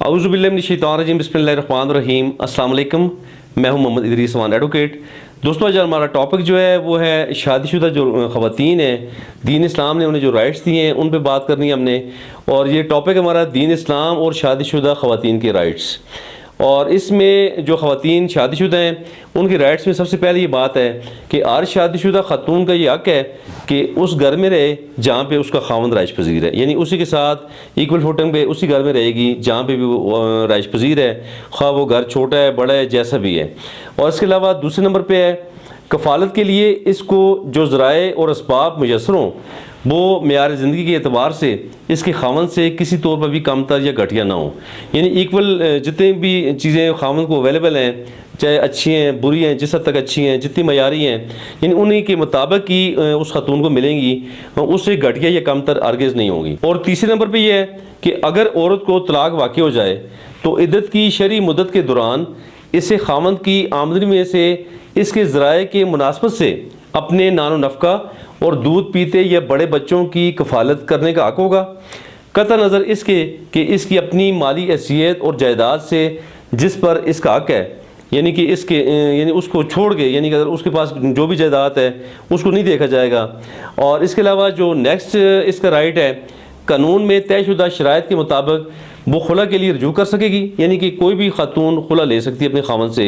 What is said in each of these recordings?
औज़ुबिल्लाहिमिनश्शैतानिर्रजीम बिस्मिल्लाहिर्रहमानिर्रहीम। अस्सलाम वालेकुम। मैं हूं मोहम्मद इदरीस वन एडवोकेट। दोस्तों, आज हमारा टॉपिक जो है वो है शादीशुदा जो ख़वातीन हैं, दीन इस्लाम ने उन्हें जो राइट्स दिए हैं उन पे बात करनी है हमने। और ये टॉपिक हमारा दीन इस्लाम और शादीशुदा ख़वातीन के राइट्स। और इसमें जो ख़वातीन शादीशुदा हैं उनकी राइट्स में सबसे पहले ये बात है कि हर शादीशुदा खातून का ये हक़ है कि उस घर में रहे जहाँ पे उसका खावंद राइश पज़ीर है, यानी उसी के साथ इक्वल फुटिंग पे उसी घर में रहेगी जहाँ पे भी वो राइश पज़ीर है, ख़्वाह वो घर छोटा है बड़ा है जैसा भी है। और इसके अलावा दूसरे नंबर पर है कफ़ालत के लिए इसको जो ज़राए और असबाब मुयस्सर हों वो मेयार ज़िंदगी के एतबार से इसके खावंद से किसी तौर पर भी कमतर या घटिया ना हो, यानी इक्वल जितनी भी चीज़ें खावंद को अवेलेबल हैं, चाहे अच्छी हैं बुरी हैं, जिस हद तक अच्छी हैं जितनी मयारी हैं, यानी उन्हीं के मुताबिक ही उस खातून को मिलेंगी, उससे घटिया या कमतर हरगिज़ नहीं होगी। और तीसरे नंबर पर यह है कि अगर औरत को तलाक वाक़ हो जाए तो इद्दत की शरई मुद्दत के दौरान इसे खावंद की आमदनी में से इसके ज़राए के मुनासबत से अपने नानो नफ़का और दूध पीते या बड़े बच्चों की कफ़ालत करने का हक़ होगा, कतई नज़र इसके कि इसकी अपनी माली हैसियत और जायदाद से जिस पर इसका हक़ है, यानी कि इसके यानी उसको छोड़ के, यानी कि अगर उसके पास जो भी जायदाद है उसको नहीं देखा जाएगा। और इसके अलावा जो नेक्स्ट इसका राइट है, कानून में तयशुदा शराइत के मुताबिक वो खुला के लिए रजू कर सकेगी, यानी कि कोई भी खातून खुला ले सकती है अपने खावंद से,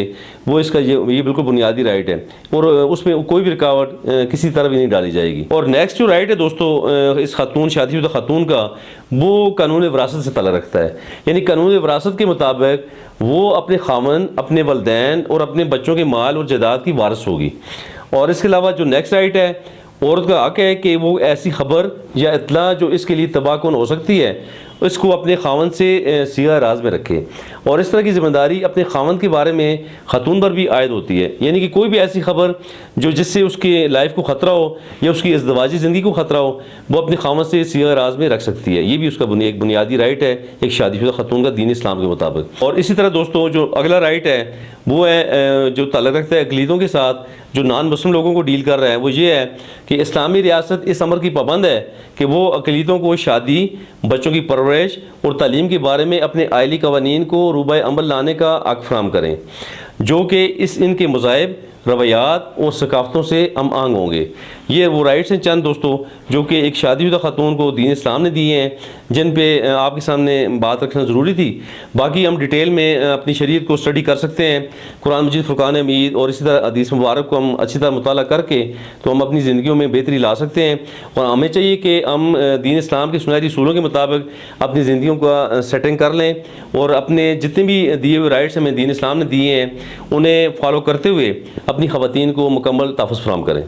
वो इसका ये बिल्कुल बुनियादी राइट है और उसमें कोई भी रुकावट किसी तरह भी नहीं डाली जाएगी। और नेक्स्ट जो राइट है दोस्तों इस खातून शादीशुदा खातून का, वो कानून विरासत से ताल्लुक़ रखता है, यानी कानून विरासत के मुताबिक वो अपने खावंद, अपने वलदैन और अपने बच्चों के माल और जायदाद की वारिस होगी। और इसके अलावा जो नेक्स्ट राइट है, औरत का हक़ है कि वो ऐसी खबर या इत्तला जो इसके लिए तबाहकुन हो सकती है इसको अपने खावंद से सिगा राज में रखे। और इस तरह की ज़िम्मेदारी अपने खावंद के बारे में खातून पर भी आयद होती है, यानी कि कोई भी ऐसी खबर जो जिससे उसकी लाइफ को ख़तरा हो या उसकी इज़्दिवाजी ज़िंदगी को ख़तरा हो वो अपने खावंद से सिगा राज में रख सकती है। ये भी उसका एक बुनियादी राइट है एक शादीशुदा खातून का दीन इस्लाम के मुताबिक। और इसी तरह दोस्तों जो अगला राइट है वो है जो ताल्लुक़ रखता है अक़लीतों के साथ, जो नॉन मुस्लिम लोगों को डील कर रहा है, वो ये है कि इस्लामी रियासत इस अमर की पाबंद है कि वो अक़लीतों को शादी, बच्चों की परवरिश और तालीम के बारे में अपने आइली कवानीन को रूबाए अमल लाने का हक़ फराहम करें, जो कि इनके मज़ाहिब, रवैयात और सकाफ़तों से हम आहंग होंगे। ये वो राइट्स हैं चंद दोस्तों जो कि एक शादीशुदा खातून को दीन इस्लाम ने दिए हैं, जिन पे आपके सामने बात रखना ज़रूरी थी। बाकी हम डिटेल में अपनी शरीयत को स्टडी कर सकते हैं, कुरान मजीद, फुरकान हमीद और इसी तरह हदीस मुबारक को हम अच्छी तरह मुताला करके तो हम अपनी ज़िंदगियों में बेहतरी ला सकते हैं। और हमें चाहिए कि हम दीन इस्लाम के सुनहरी असूलों के मुताबिक अपनी ज़िंदगियों का सेटिंग कर लें और अपने जितने भी दिए हुए राइट्स हमें दीन इस्लाम ने दिए हैं उन्हें फॉलो करते हुए अपनी ख़वातीन को मुकम्मल तहफ़्फ़ुज़ फराहम करें।